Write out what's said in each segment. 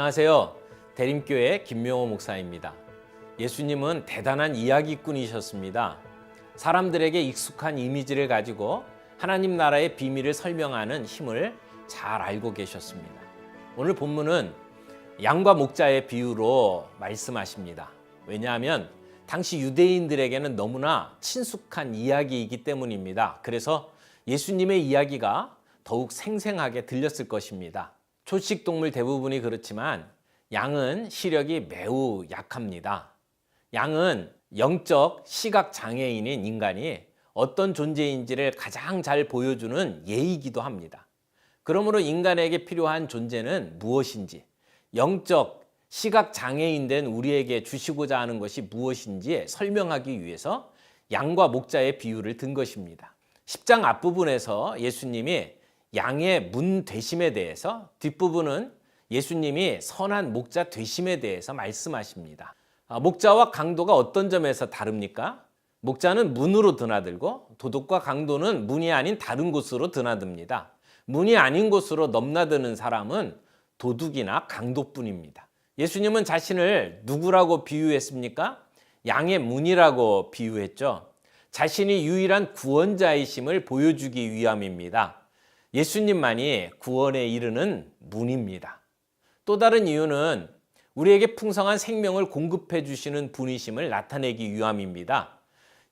안녕하세요. 대림교회 김명호 목사입니다. 예수님은 대단한 이야기꾼이셨습니다. 사람들에게 익숙한 이미지를 가지고 하나님 나라의 비밀을 설명하는 힘을 잘 알고 계셨습니다. 오늘 본문은 양과 목자의 비유로 말씀하십니다. 왜냐하면 당시 유대인들에게는 너무나 친숙한 이야기이기 때문입니다. 그래서 예수님의 이야기가 더욱 생생하게 들렸을 것입니다. 초식동물 대부분이 그렇지만 양은 시력이 매우 약합니다. 양은 영적 시각 장애인인 인간이 어떤 존재인지를 가장 잘 보여주는 예이기도 합니다. 그러므로 인간에게 필요한 존재는 무엇인지, 영적 시각 장애인 된 우리에게 주시고자 하는 것이 무엇인지 설명하기 위해서 양과 목자의 비유를 든 것입니다. 10장 앞부분에서 예수님이 양의 문 되심에 대해서, 뒷부분은 예수님이 선한 목자 되심에 대해서 말씀하십니다. 목자와 강도가 어떤 점에서 다릅니까? 목자는 문으로 드나들고 도둑과 강도는 문이 아닌 다른 곳으로 드나듭니다. 문이 아닌 곳으로 넘나드는 사람은 도둑이나 강도뿐입니다. 예수님은 자신을 누구라고 비유했습니까? 양의 문이라고 비유했죠. 자신이 유일한 구원자이심을 보여주기 위함입니다. 예수님만이 구원에 이르는 문입니다. 또 다른 이유는 우리에게 풍성한 생명을 공급해 주시는 분이심을 나타내기 위함입니다.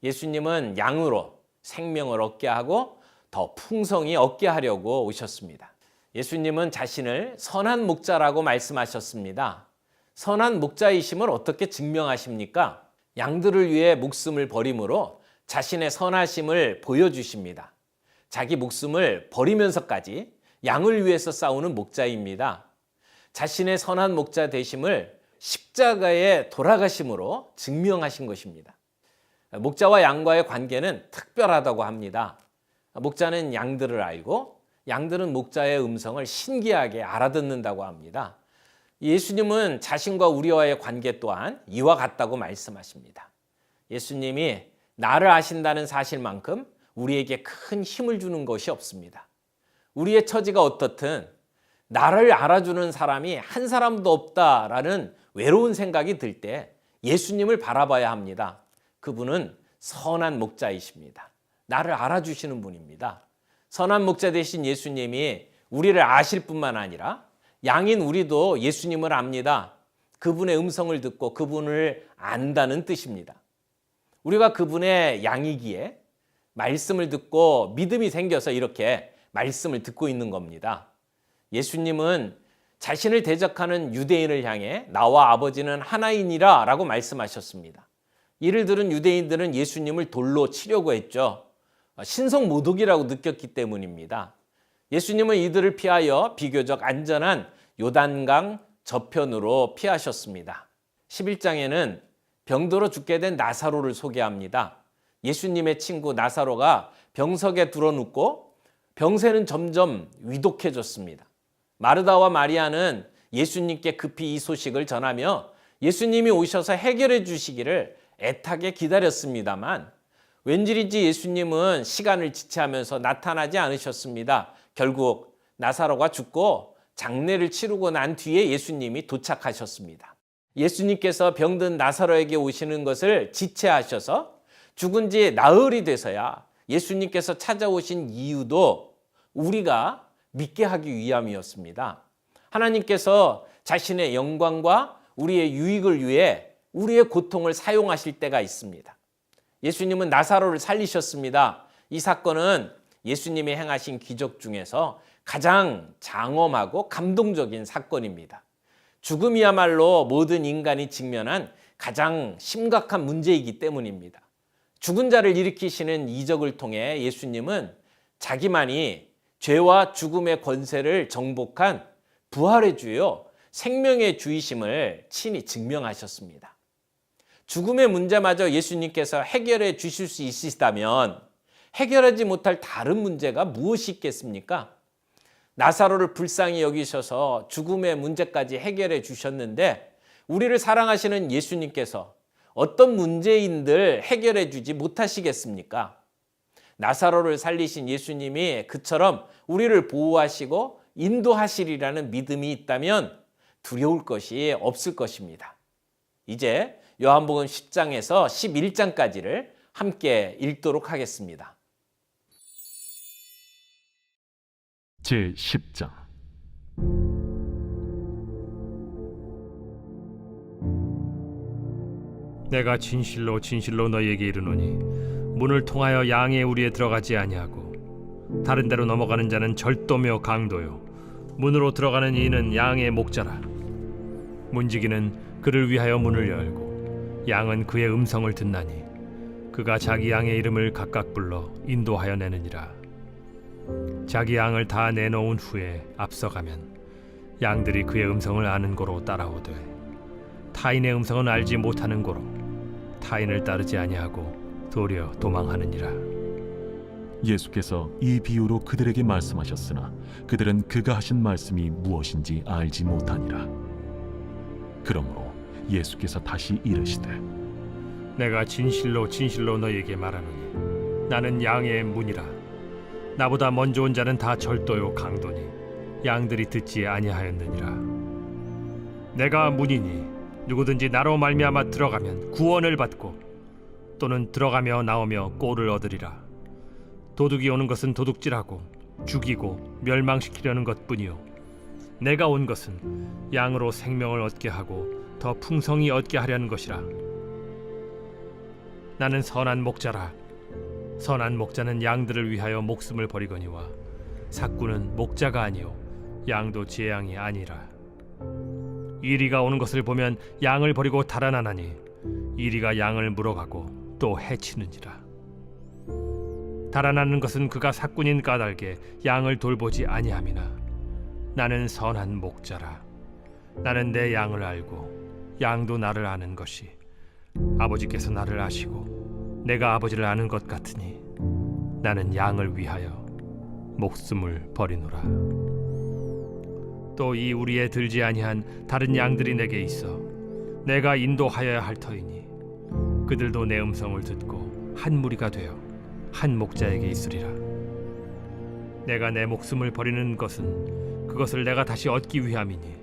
예수님은 양으로 생명을 얻게 하고 더 풍성히 얻게 하려고 오셨습니다. 예수님은 자신을 선한 목자라고 말씀하셨습니다. 선한 목자이심을 어떻게 증명하십니까? 양들을 위해 목숨을 버림으로 자신의 선하심을 보여주십니다. 자기 목숨을 버리면서까지 양을 위해서 싸우는 목자입니다. 자신의 선한 목자 되심을 십자가에 돌아가심으로 증명하신 것입니다. 목자와 양과의 관계는 특별하다고 합니다. 목자는 양들을 알고 양들은 목자의 음성을 신기하게 알아듣는다고 합니다. 예수님은 자신과 우리와의 관계 또한 이와 같다고 말씀하십니다. 예수님이 나를 아신다는 사실만큼 우리에게 큰 힘을 주는 것이 없습니다. 우리의 처지가 어떻든 나를 알아주는 사람이 한 사람도 없다라는 외로운 생각이 들 때 예수님을 바라봐야 합니다. 그분은 선한 목자이십니다. 나를 알아주시는 분입니다. 선한 목자 되신 예수님이 우리를 아실 뿐만 아니라 양인 우리도 예수님을 압니다. 그분의 음성을 듣고 그분을 안다는 뜻입니다. 우리가 그분의 양이기에 말씀을 듣고 믿음이 생겨서 이렇게 말씀을 듣고 있는 겁니다. 예수님은 자신을 대적하는 유대인을 향해 나와 아버지는 하나이니라 라고 말씀하셨습니다. 이를 들은 유대인들은 예수님을 돌로 치려고 했죠. 신성모독이라고 느꼈기 때문입니다. 예수님은 이들을 피하여 비교적 안전한 요단강 저편으로 피하셨습니다. 11장에는 병들어 죽게 된 나사로를 소개합니다. 예수님의 친구 나사로가 병석에 들어눕고 병세는 점점 위독해졌습니다. 마르다와 마리아는 예수님께 급히 이 소식을 전하며 예수님이 오셔서 해결해 주시기를 애타게 기다렸습니다만 왠지인지 예수님은 시간을 지체하면서 나타나지 않으셨습니다. 결국 나사로가 죽고 장례를 치르고 난 뒤에 예수님이 도착하셨습니다. 예수님께서 병든 나사로에게 오시는 것을 지체하셔서 죽은 지 나흘이 돼서야 예수님께서 찾아오신 이유도 우리가 믿게 하기 위함이었습니다. 하나님께서 자신의 영광과 우리의 유익을 위해 우리의 고통을 사용하실 때가 있습니다. 예수님은 나사로를 살리셨습니다. 이 사건은 예수님이 행하신 기적 중에서 가장 장엄하고 감동적인 사건입니다. 죽음이야말로 모든 인간이 직면한 가장 심각한 문제이기 때문입니다. 죽은 자를 일으키시는 이적을 통해 예수님은 자기만이 죄와 죽음의 권세를 정복한 부활의 주요 생명의 주이심을 친히 증명하셨습니다. 죽음의 문제마저 예수님께서 해결해 주실 수 있으시다면 해결하지 못할 다른 문제가 무엇이 있겠습니까? 나사로를 불쌍히 여기셔서 죽음의 문제까지 해결해 주셨는데 우리를 사랑하시는 예수님께서 어떤 문제인들 해결해 주지 못하시겠습니까? 나사로를 살리신 예수님이 그처럼 우리를 보호하시고 인도하시리라는 믿음이 있다면 두려울 것이 없을 것입니다. 이제 요한복음 10장에서 11장까지를 함께 읽도록 하겠습니다. 제10장. 내가 진실로 진실로 너희에게 이르노니 문을 통하여 양의 우리에 들어가지 아니하고 다른 데로 넘어가는 자는 절도며 강도요 문으로 들어가는 이는 양의 목자라. 문지기는 그를 위하여 문을 열고 양은 그의 음성을 듣나니 그가 자기 양의 이름을 각각 불러 인도하여 내느니라. 자기 양을 다 내놓은 후에 앞서가면 양들이 그의 음성을 아는 고로 따라오되 타인의 음성은 알지 못하는 고로 타인을 따르지 아니하고 도리어 도망하느니라. 예수께서 이 비유로 그들에게 말씀하셨으나 그들은 그가 하신 말씀이 무엇인지 알지 못하니라. 그러므로 예수께서 다시 이르시되 내가 진실로 진실로 너희에게 말하노니 나는 양의 문이라. 나보다 먼저 온 자는 다 절도요 강도니 양들이 듣지 아니하였느니라. 내가 문이니 누구든지 나로 말미암아 들어가면 구원을 받고 또는 들어가며 나오며 꼴을 얻으리라. 도둑이 오는 것은 도둑질하고 죽이고 멸망시키려는 것뿐이요 내가 온 것은 양으로 생명을 얻게 하고 더 풍성히 얻게 하려는 것이라. 나는 선한 목자라. 선한 목자는 양들을 위하여 목숨을 버리거니와 삭구는 목자가 아니요 양도 제 양이 아니라. 이리가 오는 것을 보면 양을 버리고 달아나나니 이리가 양을 물어가고 또 해치느니라. 달아나는 것은 그가 삭군인 까닭에 양을 돌보지 아니함이나 나는 선한 목자라. 나는 내 양을 알고 양도 나를 아는 것이 아버지께서 나를 아시고 내가 아버지를 아는 것 같으니 나는 양을 위하여 목숨을 버리노라. 또 이 우리에 들지 아니한 다른 양들이 내게 있어 내가 인도하여야 할 터이니 그들도 내 음성을 듣고 한 무리가 되어 한 목자에게 있으리라. 내가 내 목숨을 버리는 것은 그것을 내가 다시 얻기 위함이니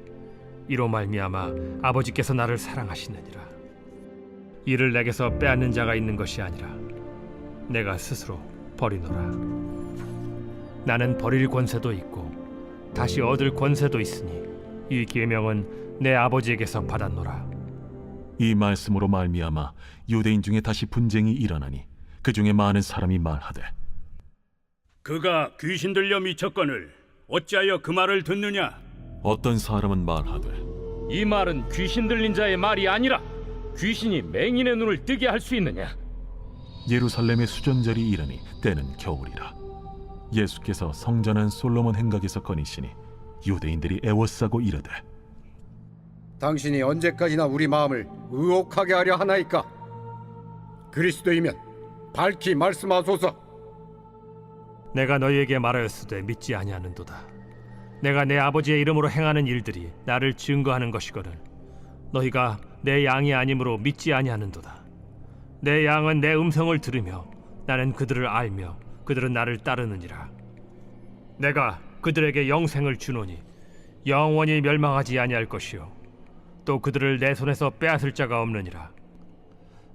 이로 말미암아 아버지께서 나를 사랑하시느니라. 이를 내게서 빼앗는 자가 있는 것이 아니라 내가 스스로 버리노라. 나는 버릴 권세도 있고 다시 얻을 권세도 있으니 이 계명은 내 아버지에게서 받았노라. 이 말씀으로 말미암아 유대인 중에 다시 분쟁이 일어나니 그 중에 많은 사람이 말하되 그가 귀신 들려 미쳤거늘 어찌하여 그 말을 듣느냐? 어떤 사람은 말하되 이 말은 귀신 들린 자의 말이 아니라 귀신이 맹인의 눈을 뜨게 할 수 있느냐? 예루살렘의 수전절이 이르니 때는 겨울이라. 예수께서 성전한 솔로몬 행각에서 거니시니 유대인들이 애워싸고 이르되 당신이 언제까지나 우리 마음을 의혹하게 하려 하나이까? 그리스도이면 밝히 말씀하소서. 내가 너희에게 말하였으되 믿지 아니하는도다. 내가 내 아버지의 이름으로 행하는 일들이 나를 증거하는 것이거늘 너희가 내 양이 아니므로 믿지 아니하는도다. 내 양은 내 음성을 들으며 나는 그들을 알며 그들은 나를 따르느니라. 내가 그들에게 영생을 주노니 영원히 멸망하지 아니할 것이요 또 그들을 내 손에서 빼앗을 자가 없느니라.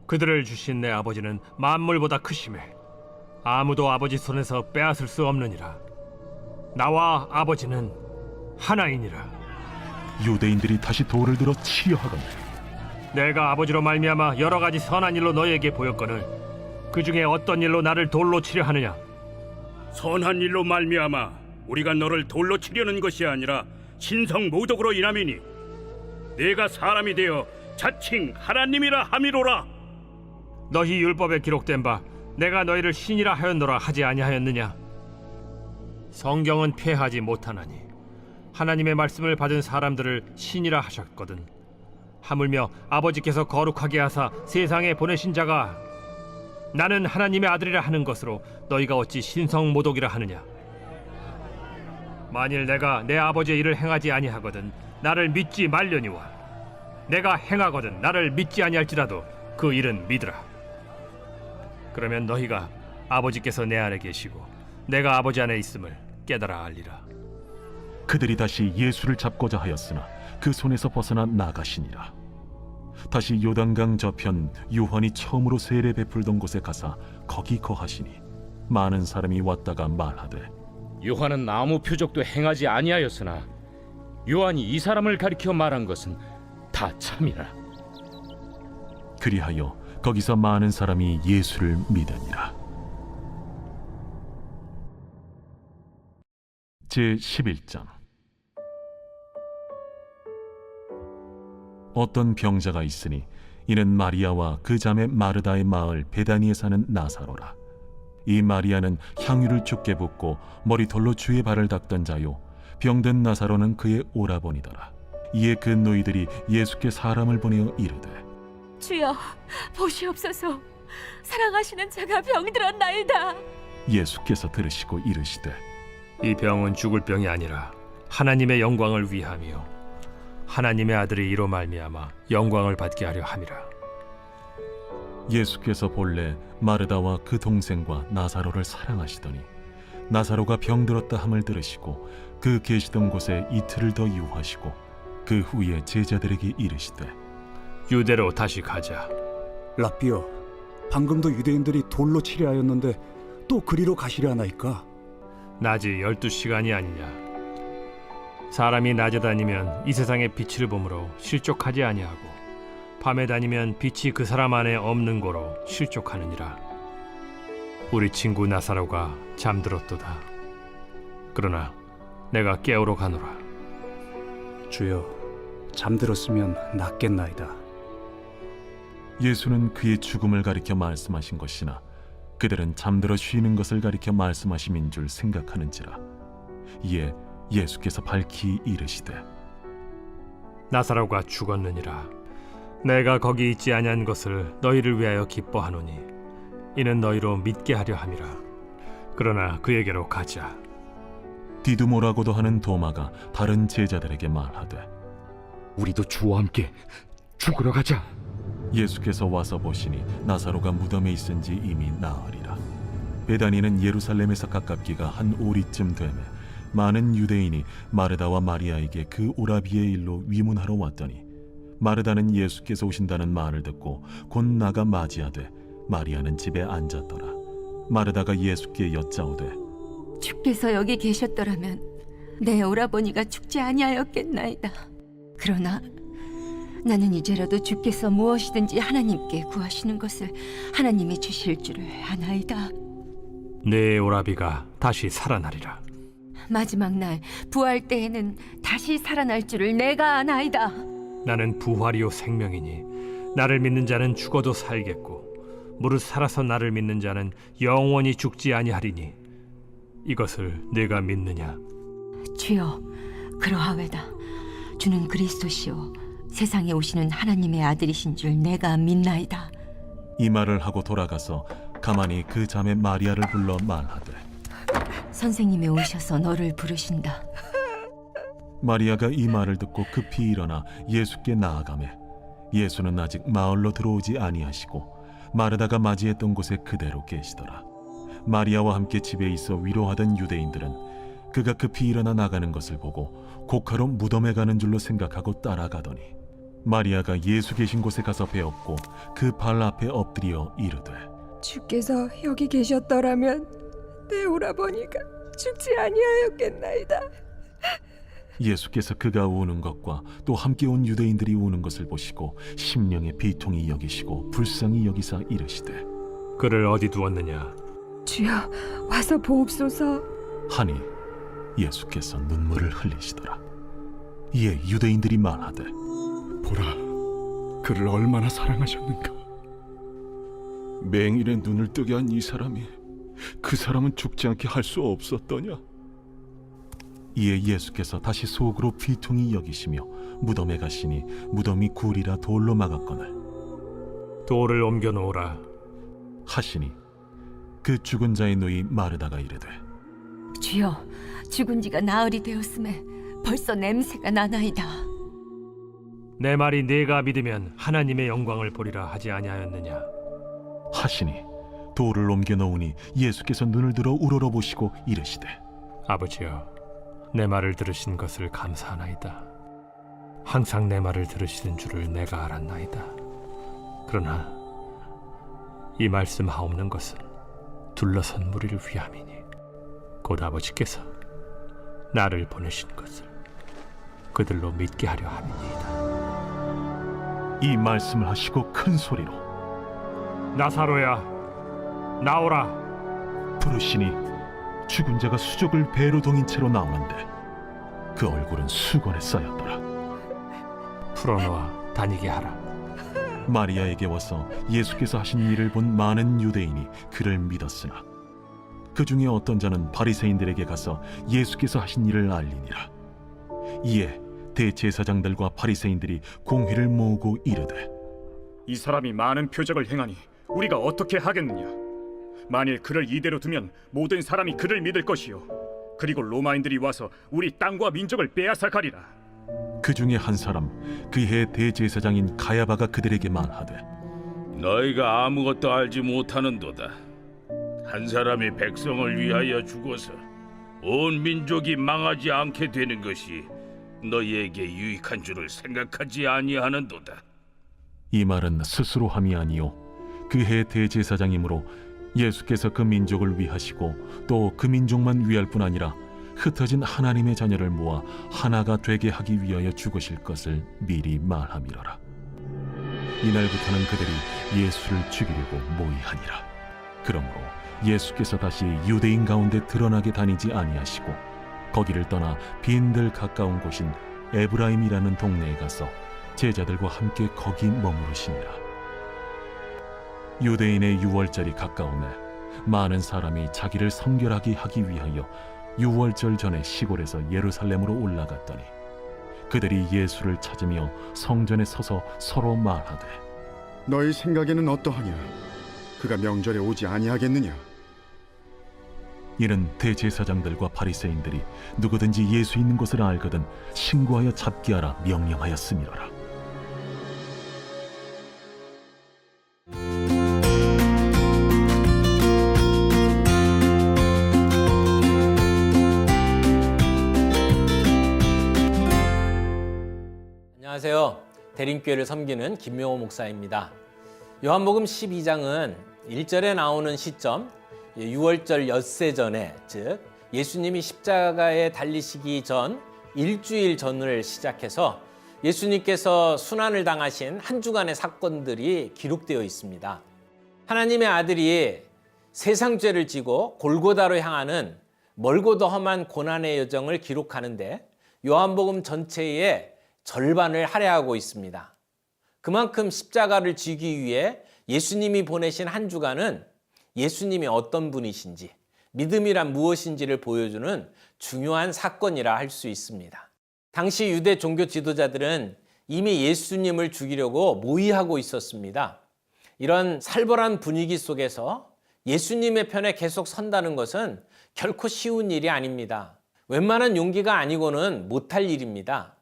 그들을 주신 내 아버지는 만물보다 크심에 아무도 아버지 손에서 빼앗을 수 없느니라. 나와 아버지는 하나이니라. 유대인들이 다시 돌을 들어 치려 하거늘 내가 아버지로 말미암아 여러 가지 선한 일로 너희에게 보였거늘 그 중에 어떤 일로 나를 돌로 치려 하느냐? 선한 일로 말미암아 우리가 너를 돌로 치려는 것이 아니라 신성 모독으로 인함이니 내가 사람이 되어 자칭 하나님이라 함이로라. 너희 율법에 기록된 바 내가 너희를 신이라 하였노라 하지 아니하였느냐? 성경은 폐하지 못하나니 하나님의 말씀을 받은 사람들을 신이라 하셨거든. 하물며 아버지께서 거룩하게 하사 세상에 보내신 자가 나는 하나님의 아들이라 하는 것으로 너희가 어찌 신성 모독이라 하느냐? 만일 내가 내 아버지의 일을 행하지 아니하거든 나를 믿지 말려니와 내가 행하거든 나를 믿지 아니할지라도 그 일은 믿으라. 그러면 너희가 아버지께서 내 안에 계시고 내가 아버지 안에 있음을 깨달아 알리라. 그들이 다시 예수를 잡고자 하였으나 그 손에서 벗어나 나가시니라. 다시 요단강 저편 요한이 처음으로 세례 베풀던 곳에 가사 거기 거하시니 많은 사람이 왔다가 말하되 요한은 아무 표적도 행하지 아니하였으나 요한이 이 사람을 가리켜 말한 것은 다 참이라. 그리하여 거기서 많은 사람이 예수를 믿으니라. 제11장. 어떤 병자가 있으니 이는 마리아와 그 자매 마르다의 마을 베다니에 사는 나사로라. 이 마리아는 향유를 죽게 붓고 머리털로 주의 발을 닦던 자요, 병든 나사로는 그의 오라버니더라. 이에 그 노이들이 예수께 사람을 보내어 이르되 주여, 보시옵소서. 사랑하시는 자가 병들었나이다. 예수께서 들으시고 이르시되 이 병은 죽을 병이 아니라 하나님의 영광을 위함이요 하나님의 아들이 이로 말미암아 영광을 받게 하려 함이라. 예수께서 본래 마르다와 그 동생과 나사로를 사랑하시더니 나사로가 병들었다 함을 들으시고 그 계시던 곳에 이틀을 더 유하시고 그 후에 제자들에게 이르시되 유대로 다시 가자. 랍비여, 방금도 유대인들이 돌로 치려 하였는데 또 그리로 가시려 하나이까? 낮이 12시간이 아니냐. 사람이 낮에 다니면 이 세상의 빛을 보므로 실족하지 아니하고 밤에 다니면 빛이 그 사람 안에 없는 고로 실족하느니라. 우리 친구 나사로가 잠들었도다. 그러나 내가 깨우러 가노라. 주여, 잠들었으면 낫겠나이다. 예수는 그의 죽음을 가리켜 말씀하신 것이나 그들은 잠들어 쉬는 것을 가리켜 말씀하심인 줄 생각하는지라. 이에 예수께서 밝히 이르시되 나사로가 죽었느니라. 내가 거기 있지 아니한 것을 너희를 위하여 기뻐하노니 이는 너희로 믿게 하려 함이라. 그러나 그에게로 가자. 디두모라고도 하는 도마가 다른 제자들에게 말하되 우리도 주와 함께 죽으러 가자. 예수께서 와서 보시니 나사로가 무덤에 있은지 이미 나으리라. 베다니는 예루살렘에서 가깝기가 한 오리쯤 되매 많은 유대인이 마르다와 마리아에게 그 오라비의 일로 위문하러 왔더니 마르다는 예수께서 오신다는 말을 듣고 곧 나가 맞이하되 마리아는 집에 앉았더라. 마르다가 예수께 여짜오되 주께서 여기 계셨더라면 내 오라버니가 죽지 아니하였겠나이다. 그러나 나는 이제라도 주께서 무엇이든지 하나님께 구하시는 것을 하나님이 주실 줄을 아나이다. 내 오라비가 다시 살아나리라. 마지막 날 부활 때에는 다시 살아날 줄을 내가 아나이다. 나는 부활이요 생명이니 나를 믿는 자는 죽어도 살겠고 무릇 살아서 나를 믿는 자는 영원히 죽지 아니하리니 이것을 내가 믿느냐? 주여, 그러하외다. 주는 그리스도시요 세상에 오시는 하나님의 아들이신 줄 내가 믿나이다. 이 말을 하고 돌아가서 가만히 그 자매 마리아를 불러 말하되 선생님이 오셔서 너를 부르신다. 마리아가 이 말을 듣고 급히 일어나 예수께 나아가매 예수는 아직 마을로 들어오지 아니하시고 마르다가 맞이했던 곳에 그대로 계시더라. 마리아와 함께 집에 있어 위로하던 유대인들은 그가 급히 일어나 나가는 것을 보고 곡하러 무덤에 가는 줄로 생각하고 따라가더니 마리아가 예수 계신 곳에 가서 배웠고 그 발 앞에 엎드려 이르되 주께서 여기 계셨더라면 내 오라버니가 죽지 아니하였겠나이다. 예수께서 그가 우는 것과 또 함께 온 유대인들이 우는 것을 보시고 심령의 비통이 여기시고 불쌍히 여기사 이르시되 그를 어디 두었느냐? 주여, 와서 보옵소서. 하니 예수께서 눈물을 흘리시더라. 이에 유대인들이 말하되 보라, 그를 얼마나 사랑하셨는가. 맹인의 눈을 뜨게 한 이 사람이 그 사람은 죽지 않게 할 수 없었더냐? 이에 예수께서 다시 속으로 비통히 여기시며 무덤에 가시니 무덤이 굴이라 돌로 막았거늘 돌을 옮겨 놓으라 하시니 그 죽은 자의 누이 마르다가 이르되 주여, 죽은 지가 나흘이 되었음에 벌써 냄새가 나나이다. 내 말이 네가 믿으면 하나님의 영광을 보리라 하지 아니하였느냐? 하시니 돌을 옮겨 놓으니 예수께서 눈을 들어 우러러보시고 이르시되 아버지여, 내 말을 들으신 것을 감사하나이다. 항상 내 말을 들으시는 줄을 내가 알았나이다. 그러나 이 말씀하옵는 것은 둘러선 무리를 위함이니 곧 아버지께서 나를 보내신 것을 그들로 믿게 하려 함이니이다. 이 말씀을 하시고 큰 소리로 나사로야, 나오라. 부르시니 죽은 자가 수족을 배로 동인 채로 나오는데 그 얼굴은 수건에 쌓였더라. 풀어놓아 다니게 하라. 마리아에게 와서 예수께서 하신 일을 본 많은 유대인이 그를 믿었으나 그 중에 어떤 자는 바리새인들에게 가서 예수께서 하신 일을 알리니라. 이에 대제사장들과 바리새인들이 공회를 모으고 이르되, 이 사람이 많은 표적을 행하니 우리가 어떻게 하겠느냐? 만일 그를 이대로 두면 모든 사람이 그를 믿을 것이요, 그리고 로마인들이 와서 우리 땅과 민족을 빼앗아 가리라. 그 중에 한 사람 그 해 대제사장인 가야바가 그들에게 말하되, 너희가 아무것도 알지 못하는도다. 한 사람이 백성을 위하여 죽어서 온 민족이 망하지 않게 되는 것이 너희에게 유익한 줄을 생각하지 아니하는도다. 이 말은 스스로 함이 아니요 그 해 대제사장이므로 예수께서 그 민족을 위하시고 또 그 민족만 위할 뿐 아니라 흩어진 하나님의 자녀를 모아 하나가 되게 하기 위하여 죽으실 것을 미리 말함이로라. 이날부터는 그들이 예수를 죽이려고 모의하니라. 그러므로 예수께서 다시 유대인 가운데 드러나게 다니지 아니하시고 거기를 떠나 빈들 가까운 곳인 에브라임이라는 동네에 가서 제자들과 함께 거기 머무르시니라. 유대인의 유월절이 가까우매 많은 사람이 자기를 성결하게 하기 위하여 유월절 전에 시골에서 예루살렘으로 올라갔더니 그들이 예수를 찾으며 성전에 서서 서로 말하되, 너희 생각에는 어떠하냐? 그가 명절에 오지 아니하겠느냐? 이는 대제사장들과 바리새인들이 누구든지 예수 있는 곳을 알거든 신고하여 잡게 하라 명령하였음이로라. 안녕하세요. 대림교회를 섬기는 김명호 목사입니다. 요한복음 12장은 1절에 나오는 시점, 유월절 엿새 전에, 즉 예수님이 십자가에 달리시기 전 일주일 전을 시작해서 예수님께서 순환을 당하신 한 주간의 사건들이 기록되어 있습니다. 하나님의 아들이 세상 죄를 지고 골고다로 향하는 멀고도 험한 고난의 여정을 기록하는데 요한복음 전체의 절반을 할애하고 있습니다. 그만큼 십자가를 지기 위해 예수님이 보내신 한 주간은 예수님이 어떤 분이신지, 믿음이란 무엇인지를 보여주는 중요한 사건이라 할 수 있습니다. 당시 유대 종교 지도자들은 이미 예수님을 죽이려고 모의하고 있었습니다. 이런 살벌한 분위기 속에서 예수님의 편에 계속 선다는 것은 결코 쉬운 일이 아닙니다. 웬만한 용기가 아니고는 못할 일입니다.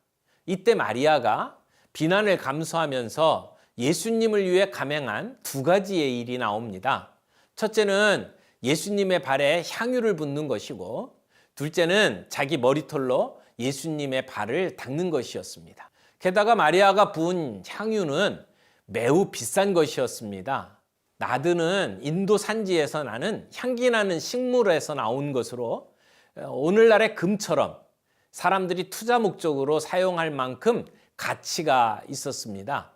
이때 마리아가 비난을 감수하면서 예수님을 위해 감행한 두 가지의 일이 나옵니다. 첫째는 예수님의 발에 향유를 붓는 것이고, 둘째는 자기 머리털로 예수님의 발을 닦는 것이었습니다. 게다가 마리아가 부은 향유는 매우 비싼 것이었습니다. 나드는 인도 산지에서 나는 향기 나는 식물에서 나온 것으로 오늘날의 금처럼 사람들이 투자 목적으로 사용할 만큼 가치가 있었습니다.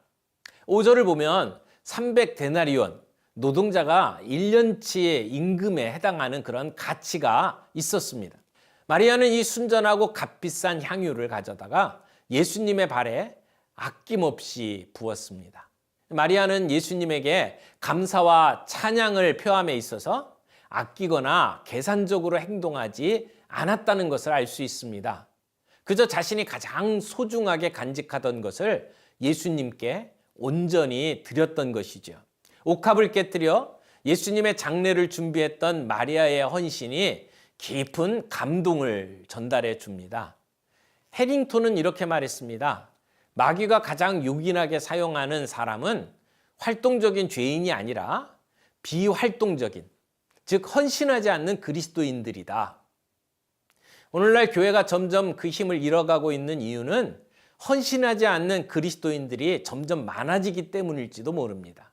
5절을 보면 300데나리온, 노동자가 1년치의 임금에 해당하는 그런 가치가 있었습니다. 마리아는 이 순전하고 값비싼 향유를 가져다가 예수님의 발에 아낌없이 부었습니다. 마리아는 예수님에게 감사와 찬양을 표함에 있어서 아끼거나 계산적으로 행동하지 않았다는 것을 알 수 있습니다. 그저 자신이 가장 소중하게 간직하던 것을 예수님께 온전히 드렸던 것이죠. 옥합을 깨뜨려 예수님의 장례를 준비했던 마리아의 헌신이 깊은 감동을 전달해 줍니다. 해링턴은 이렇게 말했습니다. 마귀가 가장 요긴하게 사용하는 사람은 활동적인 죄인이 아니라 비활동적인, 즉 헌신하지 않는 그리스도인들이다. 오늘날 교회가 점점 그 힘을 잃어가고 있는 이유는 헌신하지 않는 그리스도인들이 점점 많아지기 때문일지도 모릅니다.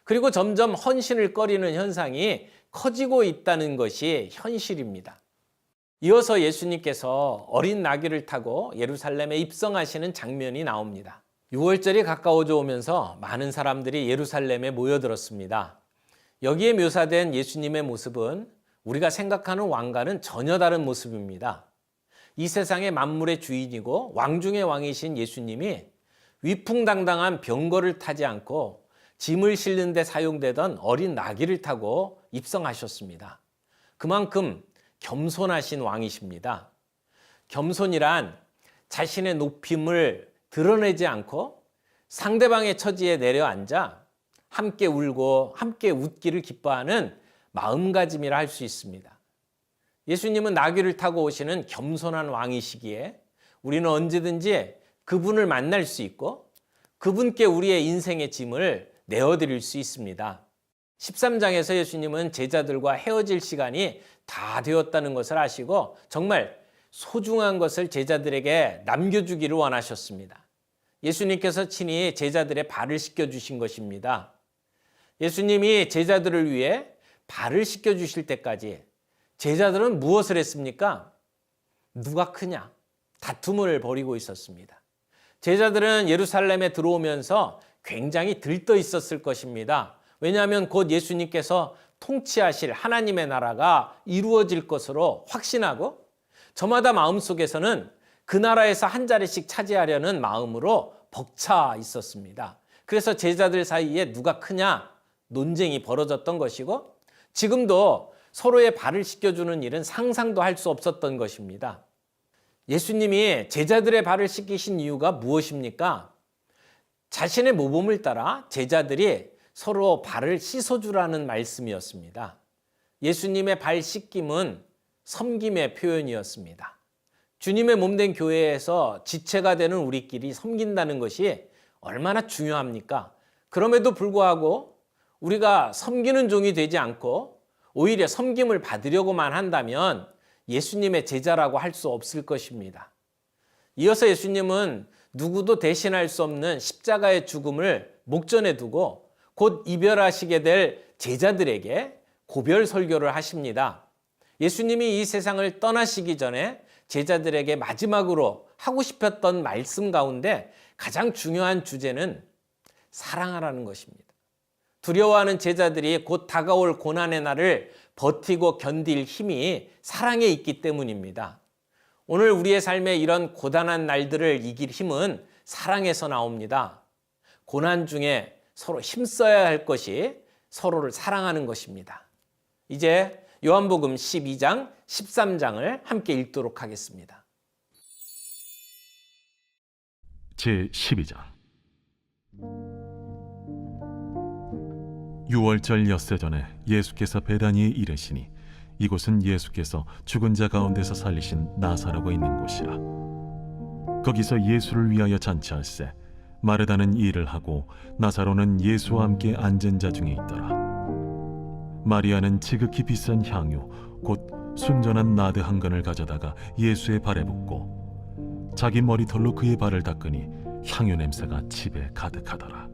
그리고 점점 헌신을 꺼리는 현상이 커지고 있다는 것이 현실입니다. 이어서 예수님께서 어린 나귀를 타고 예루살렘에 입성하시는 장면이 나옵니다. 6월절이 가까워져 오면서 많은 사람들이 예루살렘에 모여들었습니다. 여기에 묘사된 예수님의 모습은 우리가 생각하는 왕과는 전혀 다른 모습입니다. 이 세상의 만물의 주인이고 왕 중의 왕이신 예수님이 위풍당당한 병거를 타지 않고 짐을 실는 데 사용되던 어린 나귀를 타고 입성하셨습니다. 그만큼 겸손하신 왕이십니다. 겸손이란 자신의 높임을 드러내지 않고 상대방의 처지에 내려앉아 함께 울고 함께 웃기를 기뻐하는 마음가짐이라 할 수 있습니다. 예수님은 나귀를 타고 오시는 겸손한 왕이시기에 우리는 언제든지 그분을 만날 수 있고 그분께 우리의 인생의 짐을 내어드릴 수 있습니다. 13장에서 예수님은 제자들과 헤어질 시간이 다 되었다는 것을 아시고 정말 소중한 것을 제자들에게 남겨주기를 원하셨습니다. 예수님께서 친히 제자들의 발을 씻겨주신 것입니다. 예수님이 제자들을 위해 발을 씻겨주실 때까지 제자들은 무엇을 했습니까? 누가 크냐? 다툼을 벌이고 있었습니다. 제자들은 예루살렘에 들어오면서 굉장히 들떠 있었을 것입니다. 왜냐하면 곧 예수님께서 통치하실 하나님의 나라가 이루어질 것으로 확신하고 저마다 마음속에서는 그 나라에서 한 자리씩 차지하려는 마음으로 벅차 있었습니다. 그래서 제자들 사이에 누가 크냐 논쟁이 벌어졌던 것이고 지금도 서로의 발을 씻겨주는 일은 상상도 할 수 없었던 것입니다. 예수님이 제자들의 발을 씻기신 이유가 무엇입니까? 자신의 모범을 따라 제자들이 서로 발을 씻어주라는 말씀이었습니다. 예수님의 발 씻김은 섬김의 표현이었습니다. 주님의 몸된 교회에서 지체가 되는 우리끼리 섬긴다는 것이 얼마나 중요합니까? 그럼에도 불구하고 우리가 섬기는 종이 되지 않고 오히려 섬김을 받으려고만 한다면 예수님의 제자라고 할 수 없을 것입니다. 이어서 예수님은 누구도 대신할 수 없는 십자가의 죽음을 목전에 두고 곧 이별하시게 될 제자들에게 고별 설교를 하십니다. 예수님이 이 세상을 떠나시기 전에 제자들에게 마지막으로 하고 싶었던 말씀 가운데 가장 중요한 주제는 사랑하라는 것입니다. 두려워하는 제자들이 곧 다가올 고난의 날을 버티고 견딜 힘이 사랑에 있기 때문입니다. 오늘 우리의 삶에 이런 고단한 날들을 이길 힘은 사랑에서 나옵니다. 고난 중에 서로 힘써야 할 것이 서로를 사랑하는 것입니다. 이제 요한복음 12장, 13장을 함께 읽도록 하겠습니다. 제12장 6월절 엿새 전에 예수께서 베다니에 이르시니 이곳은 예수께서 죽은 자 가운데서 살리신 나사로가 있는 곳이라. 거기서 예수를 위하여 잔치할세 마르다는 일을 하고 나사로는 예수와 함께 앉은 자 중에 있더라. 마리아는 지극히 비싼 향유 곧 순전한 나드 한 건을 가져다가 예수의 발에 붓고 자기 머리털로 그의 발을 닦으니 향유 냄새가 집에 가득하더라.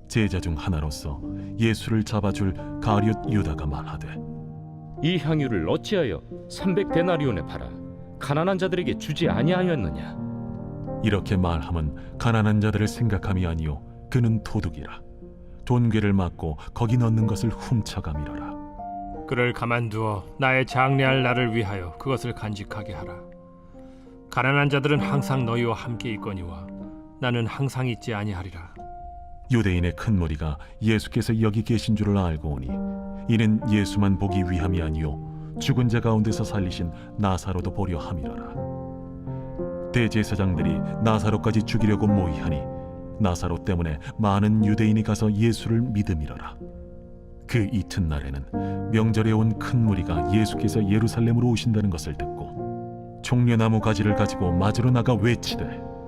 제자 중 하나로서 예수를 잡아줄 가룟 유다가 말하되 이 향유를 어찌하여 300데나리온에 팔아 가난한 자들에게 주지 아니하였느냐? 이렇게 말함은 가난한 자들을 생각함이 아니요 그는 도둑이라. 돈괴를 맞고 거기 넣는 것을 훔쳐가미러라. 그를 가만두어 나의 장래할 날을 위하여 그것을 간직하게 하라. 가난한 자들은 항상 너희와 함께 있거니와 나는 항상 있지 아니하리라. 유대인의 큰 무리가 예수께서 여기 계신 줄을 알고 오니 이는 예수만 보기 위함이 아니요 죽은 자 가운데서 살리신 나사로도 보려 함이로라. 대제사장들이 나사로까지 죽이려고 모의하니 나사로 때문에 많은 유대인이 가서 예수를 믿음이로라. 그 이튿날에는 명절에 온 큰 무리가 예수께서 예루살렘으로 오신다는 것을 듣고 종려나무 가지를 가지고 맞으러 나가 외치되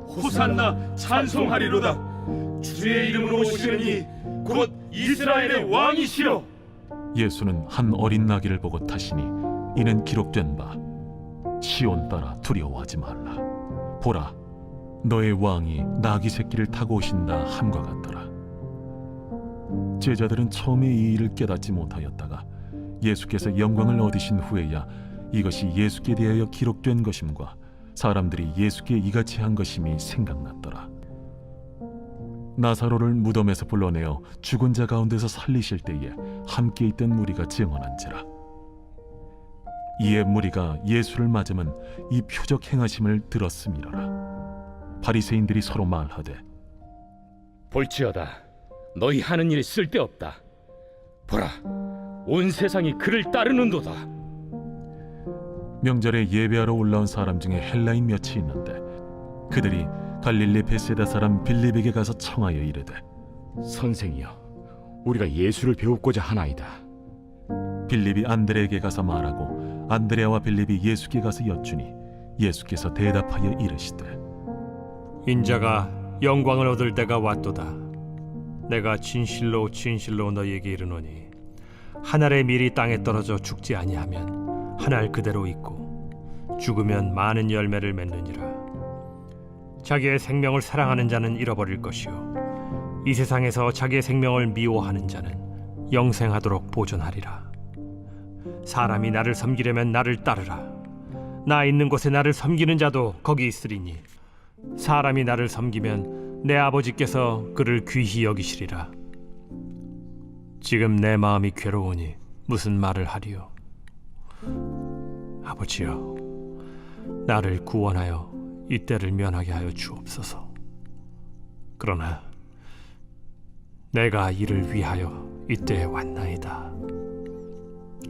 호산나 찬송하리로다. 주의 이름으로 오시느니 곧 이스라엘의 왕이시여. 예수는 한 어린 나귀를 보고 타시니 이는 기록된 바 시온 따라 두려워하지 말라. 보라 너의 왕이 나귀 새끼를 타고 오신다 함과 같더라. 제자들은 처음에 이 일을 깨닫지 못하였다가 예수께서 영광을 얻으신 후에야 이것이 예수께 대하여 기록된 것임과 사람들이 예수께 이같이 한 것임이 생각났더라. 나사로를 무덤에서 불러내어 죽은 자 가운데서 살리실 때에 함께 있던 무리가 증언한지라. 이에 무리가 예수를 맞으면 이 표적 행하심을 들었음이로라. 바리새인들이 서로 말하되 볼지어다, 너희 하는 일이 쓸데없다. 보라, 온 세상이 그를 따르는도다. 명절에 예배하러 올라온 사람 중에 헬라인 몇이 있는데 그들이 갈릴리 베세다 사람 빌립에게 가서 청하여 이르되 선생이여, 우리가 예수를 배우고자 하나이다. 빌립이 안드레에게 가서 말하고 안드레와 빌립이 예수께 가서 여쭈니 예수께서 대답하여 이르시되 인자가 영광을 얻을 때가 왔도다. 내가 진실로 진실로 너희에게 이르노니 한 알의 밀이 땅에 떨어져 죽지 아니하면 한 알 그대로 있고 죽으면 많은 열매를 맺느니라. 자기의 생명을 사랑하는 자는 잃어버릴 것이요 이 세상에서 자기의 생명을 미워하는 자는 영생하도록 보존하리라. 사람이 나를 섬기려면 나를 따르라. 나 있는 곳에 나를 섬기는 자도 거기 있으리니 사람이 나를 섬기면 내 아버지께서 그를 귀히 여기시리라. 지금 내 마음이 괴로우니 무슨 말을 하리요? 아버지여, 나를 구원하여 이 때를 면하게 하여 주옵소서. 그러나 내가 이를 위하여 이때에 왔나이다.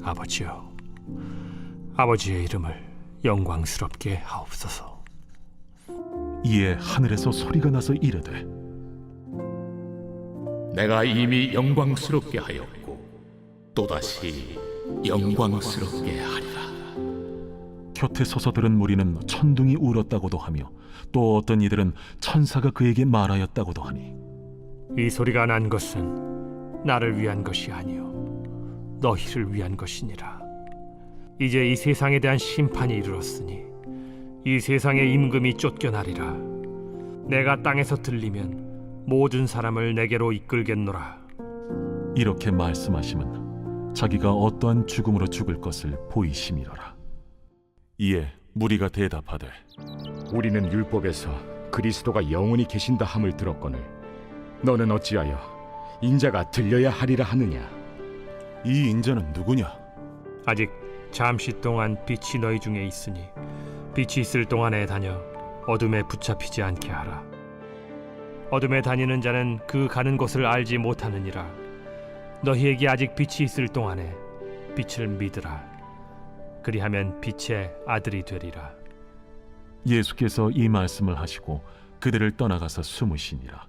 아버지여, 아버지의 이름을 영광스럽게 하옵소서. 이에 하늘에서 소리가 나서 이르되 내가 이미 영광스럽게 하였고 또다시 영광스럽게 하리라. 곁에 서서 들은 무리는 천둥이 울었다고도 하며 또 어떤 이들은 천사가 그에게 말하였다고도 하니 이 소리가 난 것은 나를 위한 것이 아니요 너희를 위한 것이니라. 이제 이 세상에 대한 심판이 이르렀으니 이 세상의 임금이 쫓겨나리라. 내가 땅에서 들리면 모든 사람을 내게로 이끌겠노라. 이렇게 말씀하시면 자기가 어떠한 죽음으로 죽을 것을 보이심이로라. 이에 무리가 대답하되 우리는 율법에서 그리스도가 영원히 계신다 함을 들었거늘 너는 어찌하여 인자가 들려야 하리라 하느냐? 이 인자는 누구냐? 아직 잠시 동안 빛이 너희 중에 있으니 빛이 있을 동안에 다녀 어둠에 붙잡히지 않게 하라. 어둠에 다니는 자는 그 가는 곳을 알지 못하느니라. 너희에게 아직 빛이 있을 동안에 빛을 믿으라. 그리하면 빛의 아들이 되리라. 예수께서 이 말씀을 하시고 그들을 떠나가서 숨으시니라.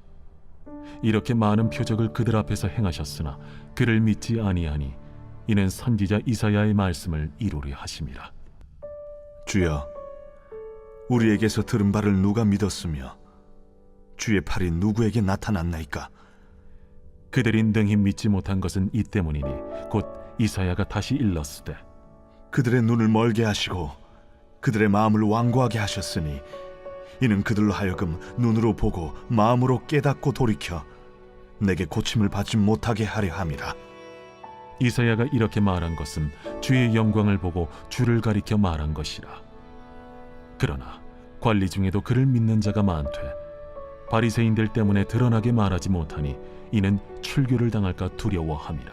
이렇게 많은 표적을 그들 앞에서 행하셨으나 그를 믿지 아니하니 이는 선지자 이사야의 말씀을 이루려 하심이라. 주여, 우리에게서 들은 바를 누가 믿었으며 주의 팔이 누구에게 나타났나이까? 그들이 능히 믿지 못한 것은 이 때문이니 곧 이사야가 다시 일렀으되 그들의 눈을 멀게 하시고 그들의 마음을 완고하게 하셨으니 이는 그들로 하여금 눈으로 보고 마음으로 깨닫고 돌이켜 내게 고침을 받지 못하게 하려 함이라. 이사야가 이렇게 말한 것은 주의 영광을 보고 주를 가리켜 말한 것이라. 그러나 관리 중에도 그를 믿는 자가 많되 바리새인들 때문에 드러나게 말하지 못하니 이는 출교를 당할까 두려워함이라.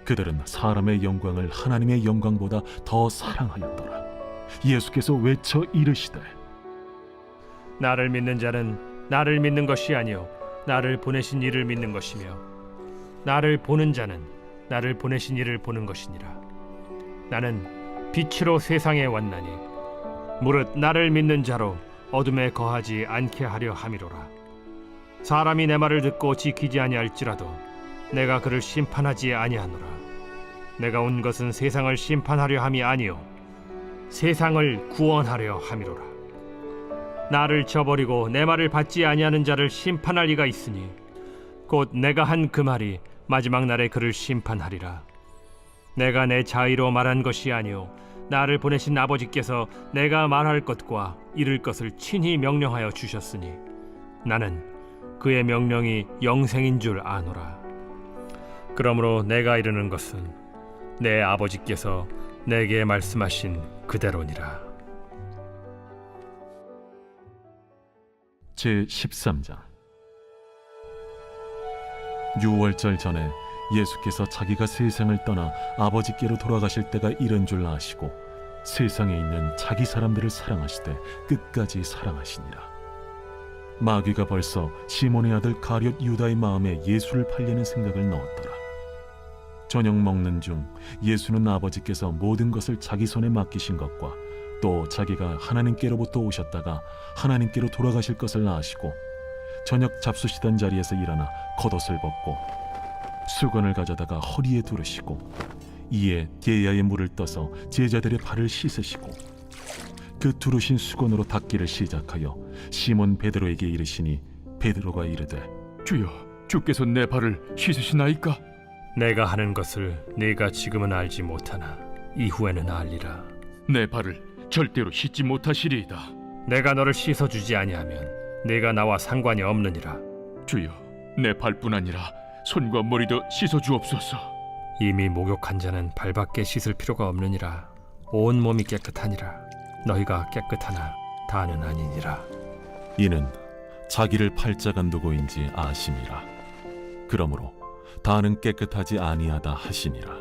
그들은 사람의 영광을 하나님의 영광보다 더 사랑하였더라. 예수께서 외쳐 이르시되 나를 믿는 자는 나를 믿는 것이 아니요 나를 보내신 이를 믿는 것이며 나를 보는 자는 나를 보내신 이를 보는 것이니라. 나는 빛으로 세상에 왔나니 무릇 나를 믿는 자로 어둠에 거하지 않게 하려 함이로라. 사람이 내 말을 듣고 지키지 아니할지라도 내가 그를 심판하지 아니하노라. 내가 온 것은 세상을 심판하려 함이 아니요 세상을 구원하려 함이로라. 나를 저버리고 내 말을 받지 아니하는 자를 심판할 이가 있으니 곧 내가 한 그 말이 마지막 날에 그를 심판하리라. 내가 내 자의로 말한 것이 아니요 나를 보내신 아버지께서 내가 말할 것과 이를 것을 친히 명령하여 주셨으니 나는 그의 명령이 영생인 줄 아노라. 그러므로 내가 이르는 것은 내 아버지께서 내게 말씀하신 그대로니라. 제13장. 유월절 전에 예수께서 자기가 세상을 떠나 아버지께로 돌아가실 때가 이른 줄 아시고 세상에 있는 자기 사람들을 사랑하시되 끝까지 사랑하시니라. 마귀가 벌써 시몬의 아들 가룟 유다의 마음에 예수를 팔려는 생각을 넣었더라. 저녁 먹는 중 예수는 아버지께서 모든 것을 자기 손에 맡기신 것과 또 자기가 하나님께로부터 오셨다가 하나님께로 돌아가실 것을 아시고 저녁 잡수시던 자리에서 일어나 겉옷을 벗고 수건을 가져다가 허리에 두르시고 이에 게야의 물을 떠서 제자들의 발을 씻으시고 그 두르신 수건으로 닦기를 시작하여 시몬 베드로에게 이르시니 베드로가 이르되 주여, 주께서 내 발을 씻으시나이까? 내가 하는 것을 네가 지금은 알지 못하나 이후에는 알리라. 내 발을 절대로 씻지 못하시리이다. 내가 너를 씻어주지 아니하면 네가 나와 상관이 없느니라. 주여, 내 발뿐 아니라 손과 머리도 씻어주옵소서. 이미 목욕한 자는 발밖에 씻을 필요가 없느니라. 온 몸이 깨끗하니라. 너희가 깨끗하나 다는 아니니라. 이는 자기를 팔자가 누구인지 아심이라. 그러므로 다는 깨끗하지 아니하다 하시니라.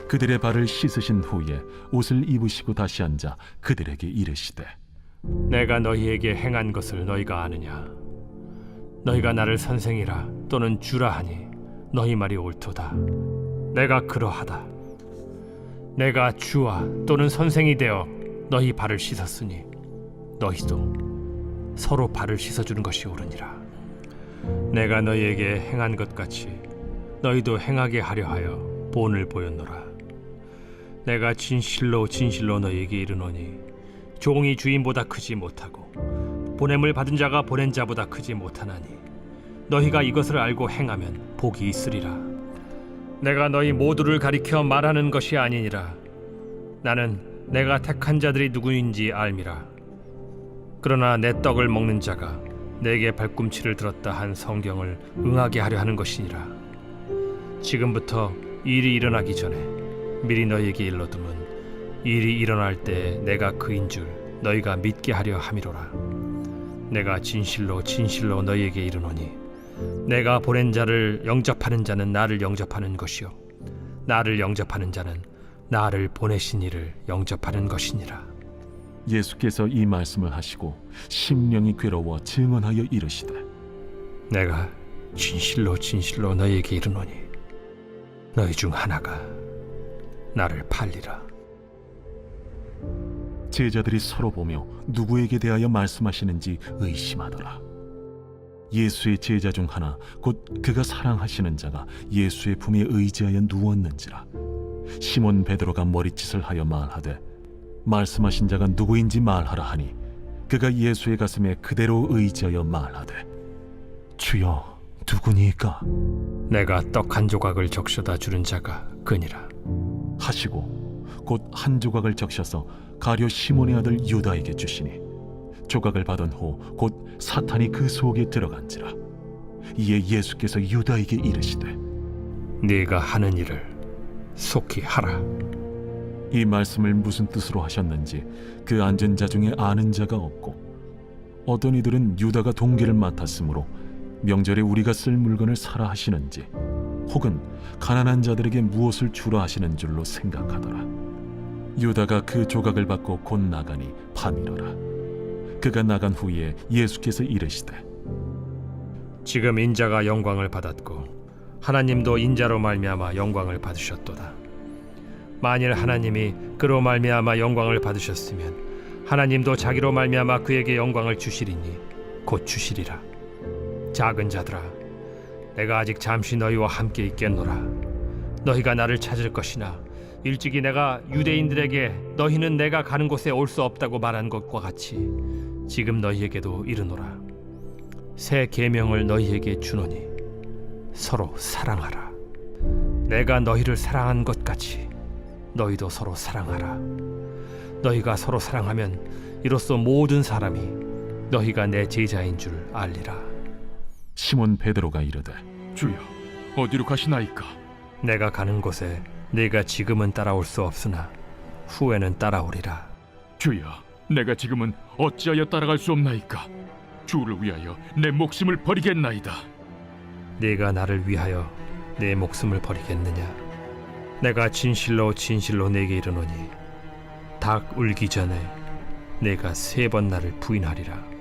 그들의 발을 씻으신 후에 옷을 입으시고 다시 앉아 그들에게 이르시되 내가 너희에게 행한 것을 너희가 아느냐? 너희가 나를 선생이라 또는 주라 하니 너희 말이 옳도다. 내가 그러하다. 내가 주와 또는 선생이 되어 너희 발을 씻었으니 너희도 서로 발을 씻어주는 것이 옳으니라. 내가 너희에게 행한 것 같이 너희도 행하게 하려 하여 본을 보였노라. 내가 진실로 진실로 너희에게 이르노니 종이 주인보다 크지 못하고 보냄을 받은 자가 보낸 자보다 크지 못하나니 너희가 이것을 알고 행하면 복이 있으리라. 내가 너희 모두를 가리켜 말하는 것이 아니니라. 나는 내가 택한 자들이 누구인지 알미라. 그러나 내 떡을 먹는 자가 내게 발꿈치를 들었다 한 성경을 응하게 하려 하는 것이니라. 지금부터 일이 일어나기 전에 미리 너희에게 일러두면 일이 일어날 때 내가 그인 줄 너희가 믿게 하려 함이로라. 내가 진실로 진실로 너희에게 이르노니 내가 보낸 자를 영접하는 자는 나를 영접하는 것이요 나를 영접하는 자는 나를 보내신 이를 영접하는 것이니라. 예수께서 이 말씀을 하시고 심령이 괴로워 증언하여 이르시되 내가 진실로 진실로 너희에게 이르노니 너희 중 하나가 나를 팔리라. 제자들이 서로 보며 누구에게 대하여 말씀하시는지 의심하더라. 예수의 제자 중 하나 곧 그가 사랑하시는 자가 예수의 품에 의지하여 누웠는지라. 시몬 베드로가 머리짓을 하여 말하되 말씀하신 자가 누구인지 말하라 하니 그가 예수의 가슴에 그대로 의지하여 말하되 주여 누구니까? 내가 떡 한 조각을 적셔다 주는 자가 그니라 하시고 곧 한 조각을 적셔서 가룟 시몬의 아들 유다에게 주시니 조각을 받은 후 곧 사탄이 그 속에 들어간지라. 이에 예수께서 유다에게 이르시되 네가 하는 일을 속히 하라. 이 말씀을 무슨 뜻으로 하셨는지 그 앉은 자 중에 아는 자가 없고 어떤 이들은 유다가 동기를 맡았으므로 명절에 우리가 쓸 물건을 사라 하시는지 혹은 가난한 자들에게 무엇을 주라 하시는 줄로 생각하더라. 유다가 그 조각을 받고 곧 나가니 밤이러라. 그가 나간 후에 예수께서 이르시되 지금 인자가 영광을 받았고 하나님도 인자로 말미암아 영광을 받으셨도다. 만일 하나님이 그로 말미암아 영광을 받으셨으면 하나님도 자기로 말미암아 그에게 영광을 주시리니 곧 주시리라. 작은 자들아, 내가 아직 잠시 너희와 함께 있겠노라. 너희가 나를 찾을 것이나 일찍이 내가 유대인들에게 너희는 내가 가는 곳에 올 수 없다고 말한 것과 같이 지금 너희에게도 이르노라. 새 계명을 너희에게 주노니 서로 사랑하라. 내가 너희를 사랑한 것 같이 너희도 서로 사랑하라. 너희가 서로 사랑하면 이로써 모든 사람이 너희가 내 제자인 줄 알리라. 시몬 베드로가 이르되 주여, 어디로 가시나이까? 내가 가는 곳에 네가 지금은 따라올 수 없으나 후에는 따라오리라. 주여, 내가 지금은 어찌하여 따라갈 수 없나이까? 주를 위하여 내 목숨을 버리겠나이다. 네가 나를 위하여 내 목숨을 버리겠느냐? 내가 진실로 진실로 네게 이르노니 닭 울기 전에 내가 3번 나를 부인하리라.